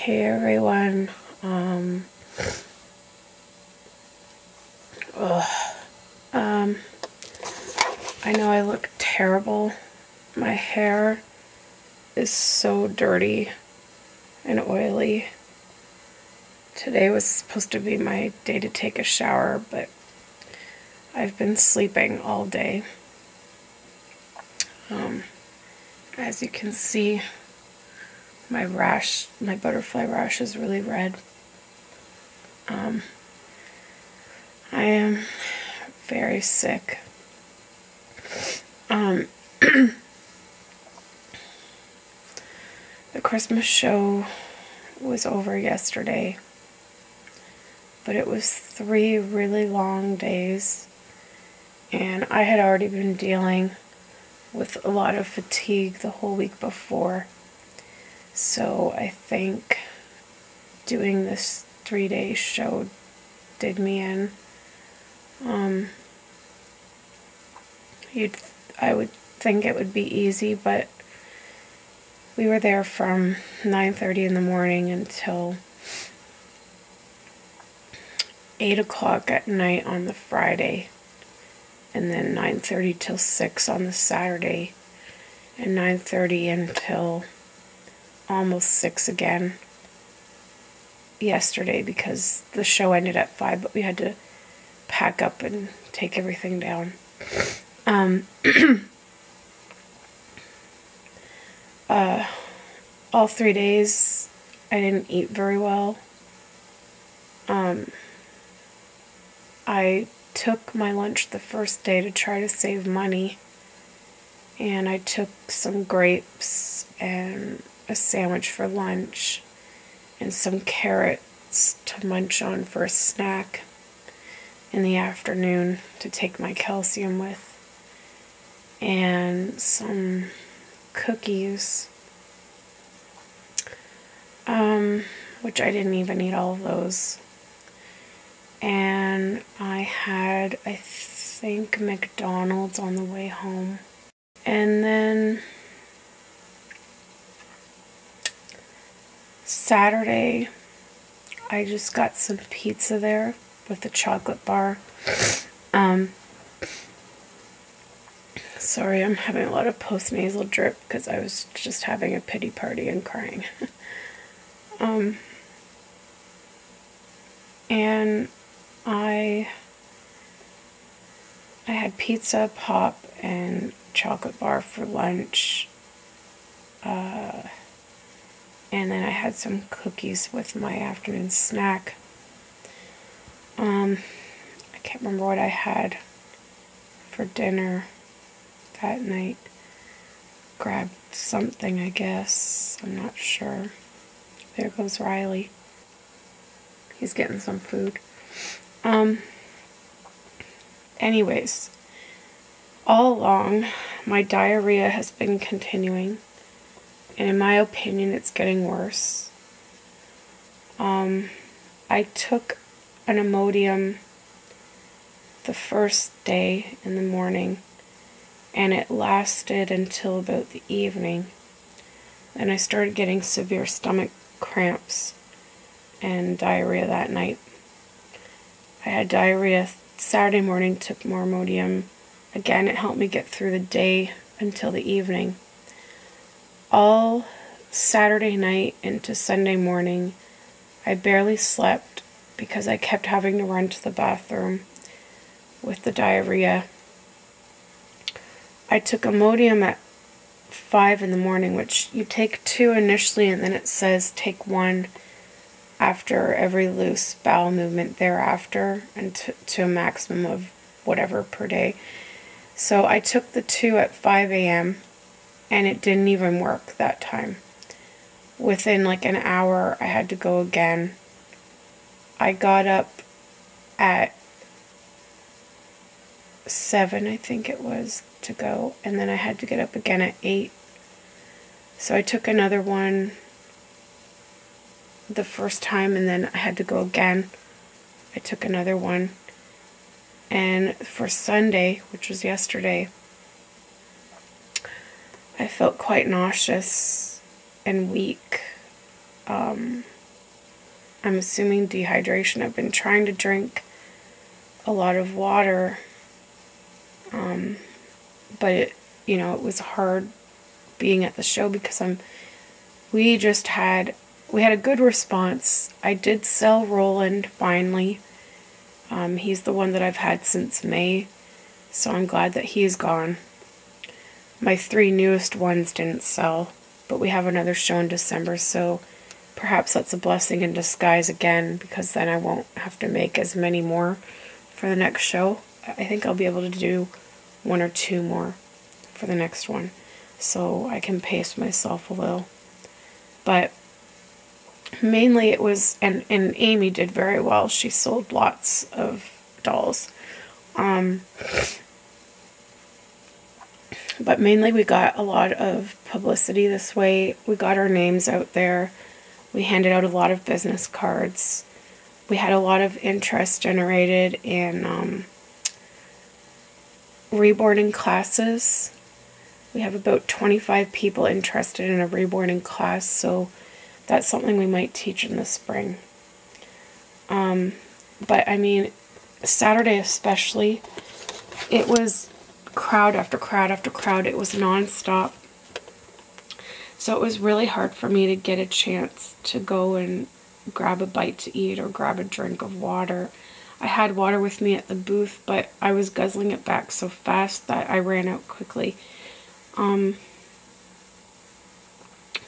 Hey everyone. I know I look terrible. My hair is so dirty and oily. Today was supposed to be my day to take a shower, but I've been sleeping all day. As you can see, my butterfly rash is really red. I am very sick. The Christmas show was over yesterday, but it was 3 really long days, and I had already been dealing with a lot of fatigue the whole week before, so I think doing this 3-day show did me in. I would think it would be easy, but we were there from 9:30 in the morning until 8 o'clock at night on the Friday, and then 9:30 till 6 on the Saturday, and 9:30 until almost 6 again yesterday, because the show ended at 5, but we had to pack up and take everything down. All 3 days I didn't eat very well. I took my lunch the first day to try to save money, and I took some grapes and a sandwich for lunch and some carrots to munch on for a snack in the afternoon to take my calcium with, and some cookies, which I didn't even eat all of those. And I had, I think, McDonald's on the way home. And then Saturday, I just got some pizza there with a chocolate bar. Sorry, I'm having a lot of post-nasal drip because I was just having a pity party and crying. And I had pizza, pop, and chocolate bar for lunch. And then I had some cookies with my afternoon snack. I can't remember what I had for dinner that night. Grabbed something, I guess. I'm not sure. There goes Riley. He's getting some food. Anyways, all along, my diarrhea has been continuing, and in my opinion, it's getting worse. I took an Imodium the first day in the morning, and it lasted until about the evening. Then I started getting severe stomach cramps and diarrhea that night. I had diarrhea Saturday morning, took more Imodium. Again, it helped me get through the day until the evening. All Saturday night into Sunday morning, I barely slept because I kept having to run to the bathroom with the diarrhea. I took Imodium at 5 in the morning, which you take 2 initially, and then it says take 1 after every loose bowel movement thereafter, and to a maximum of whatever per day. So I took the 2 at 5 a.m. and it didn't even work that time. Within like an hour, I had to go again. I got up at 7, I think it was, to go, and then I had to get up again at 8. So I took another one the first time, and then I had to go again. I took another one, and for Sunday, which was yesterday, I felt quite nauseous and weak. I'm assuming dehydration. I've been trying to drink a lot of water, but it was hard being at the show because we had a good response. I did sell Roland finally. He's the one that I've had since May, so I'm glad that he's gone. My 3 newest ones didn't sell, but we have another show in December, so perhaps that's a blessing in disguise again, because then I won't have to make as many more for the next show. I think I'll be able to do 1 or 2 more for the next one, so I can pace myself a little. But mainly it was, and Amy did very well. She sold lots of dolls. But mainly we got a lot of publicity this way. We got our names out there. We handed out a lot of business cards. We had a lot of interest generated in reborning classes. We have about 25 people interested in a reborning class, so that's something we might teach in the spring. But I mean, Saturday especially, it was crowd after crowd after crowd. It was non-stop. So it was really hard for me to get a chance to go and grab a bite to eat or grab a drink of water. I had water with me at the booth, but I was guzzling it back so fast that I ran out quickly.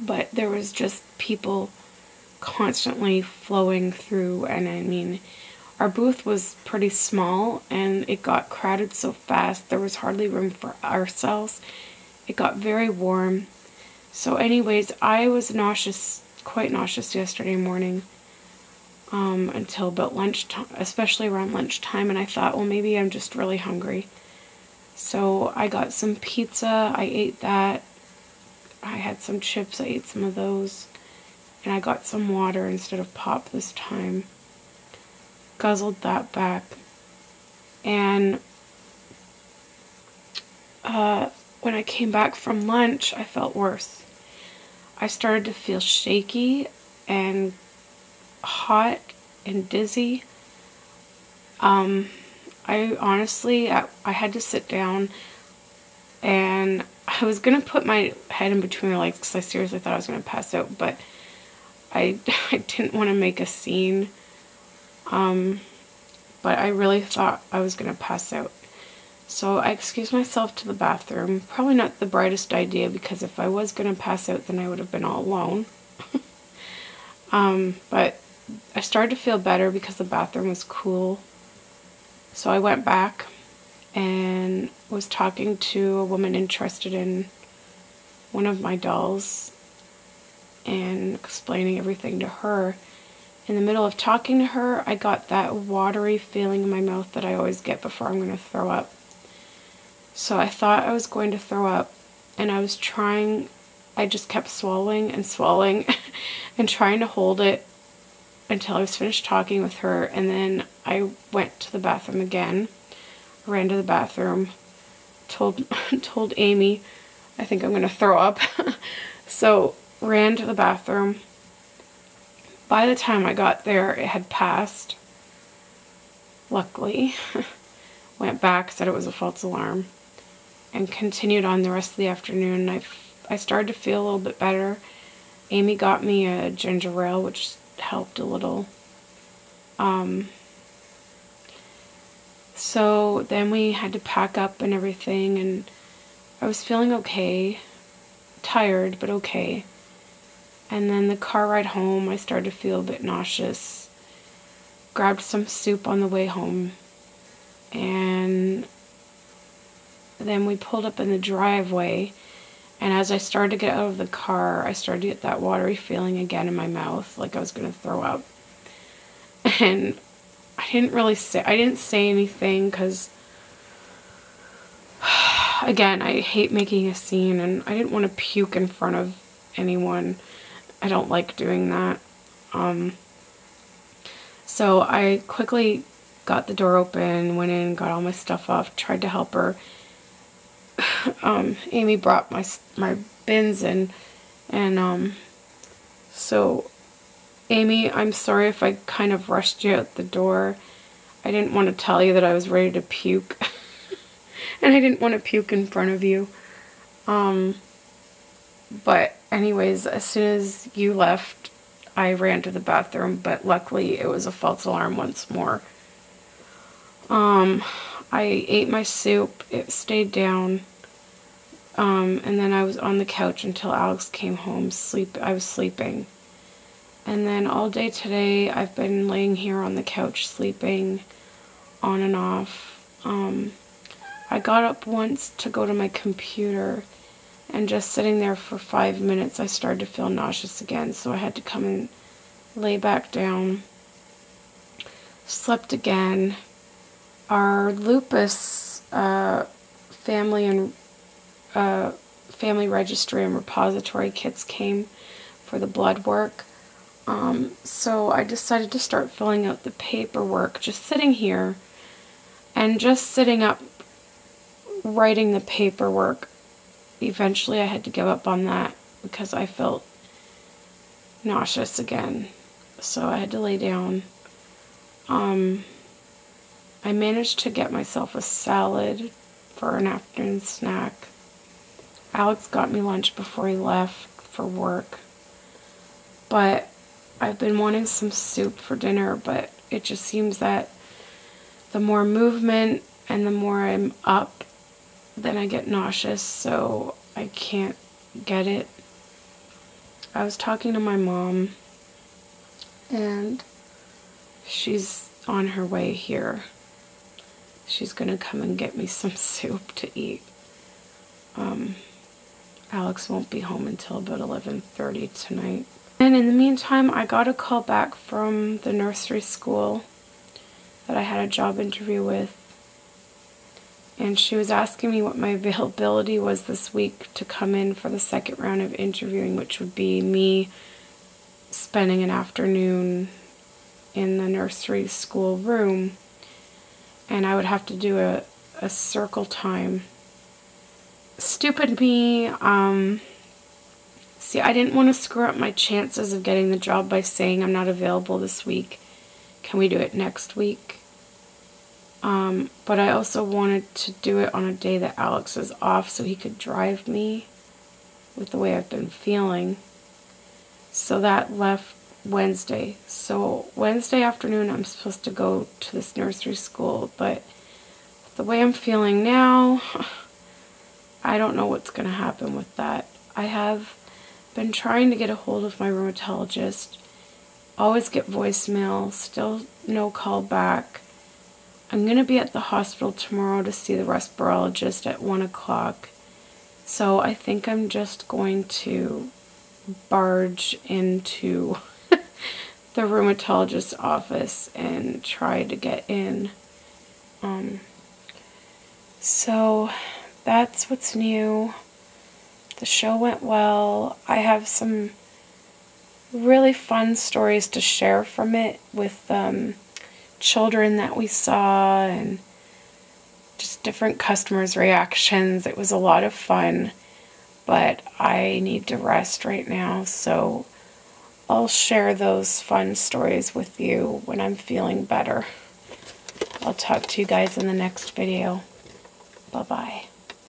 But there was just people constantly flowing through, and I mean, our booth was pretty small and it got crowded so fast there was hardly room for ourselves. It got very warm. So anyways, I was quite nauseous yesterday morning, until about lunchtime, especially around lunchtime, and I thought, well, maybe I'm just really hungry. So I got some pizza, I ate that. I had some chips, I ate some of those. And I got some water instead of pop this time. Guzzled that back. And when I came back from lunch, I felt worse. I started to feel shaky and hot and dizzy. I honestly, I had to sit down, and I was going to put my head in between my legs because I seriously thought I was going to pass out, but I didn't want to make a scene. But I really thought I was going to pass out. So I excused myself to the bathroom. Probably not the brightest idea, because if I was going to pass out, then I would have been all alone. But I started to feel better because the bathroom was cool. So I went back and was talking to a woman interested in one of my dolls and explaining everything to her. In the middle of talking to her, I got that watery feeling in my mouth that I always get before I'm going to throw up. So I thought I was going to throw up, and I just kept swallowing and swallowing and trying to hold it until I was finished talking with her. And then I went to the bathroom again, ran to the bathroom, told Amy, I think I'm going to throw up. So ran to the bathroom. By the time I got there, it had passed. Luckily. Went back, said it was a false alarm, and continued on the rest of the afternoon. I started to feel a little bit better. Amy got me a ginger ale, which helped a little. So then we had to pack up and everything, and I was feeling okay. Tired, but okay. And then the car ride home, I started to feel a bit nauseous. Grabbed some soup on the way home. And then we pulled up in the driveway. And as I started to get out of the car, I started to get that watery feeling again in my mouth, like I was going to throw up. And I didn't say anything because, again, I hate making a scene, and I didn't want to puke in front of anyone. I don't like doing that. So I quickly got the door open, went in, got all my stuff off, tried to help her. Amy brought my bins in, and so Amy, I'm sorry if I kind of rushed you out the door. I didn't want to tell you that I was ready to puke. And I didn't want to puke in front of you. But anyways, as soon as you left, I ran to the bathroom, but luckily it was a false alarm once more. I ate my soup, it stayed down, and then I was on the couch until Alex came home. I was sleeping. And then all day today, I've been laying here on the couch sleeping, on and off. I got up once to go to my computer, and just sitting there for 5 minutes, I started to feel nauseous again, so I had to come and lay back down. Slept again. Our Lupus family and family registry and repository kits came for the blood work. So I decided to start filling out the paperwork, just sitting here, and just sitting up writing the paperwork. Eventually I had to give up on that because I felt nauseous again, so I had to lay down. I managed to get myself a salad for an afternoon snack. Alex got me lunch before he left for work, but I've been wanting some soup for dinner, but it just seems that the more movement and the more I'm up, then I get nauseous, so I can't get it. I was talking to my mom, and she's on her way here. She's gonna come and get me some soup to eat. Alex won't be home until about 11:30 tonight. And in the meantime, I got a call back from the nursery school that I had a job interview with. And she was asking me what my availability was this week to come in for the second round of interviewing, which would be me spending an afternoon in the nursery school room. And I would have to do a circle time. Stupid me. See, I didn't want to screw up my chances of getting the job by saying I'm not available this week. Can we do it next week? But I also wanted to do it on a day that Alex is off so he could drive me with the way I've been feeling. So that left Wednesday. So Wednesday afternoon I'm supposed to go to this nursery school, but the way I'm feeling now, I don't know what's going to happen with that. I have been trying to get a hold of my rheumatologist. Always get voicemail, still no call back. I'm going to be at the hospital tomorrow to see the respirologist at 1 o'clock. So I think I'm just going to barge into the rheumatologist's office and try to get in. So that's what's new. The show went well. I have some really fun stories to share from it with children that we saw and just different customers' reactions. It was a lot of fun, but I need to rest right now, so I'll share those fun stories with you when I'm feeling better. I'll talk to you guys in the next video. Bye-bye.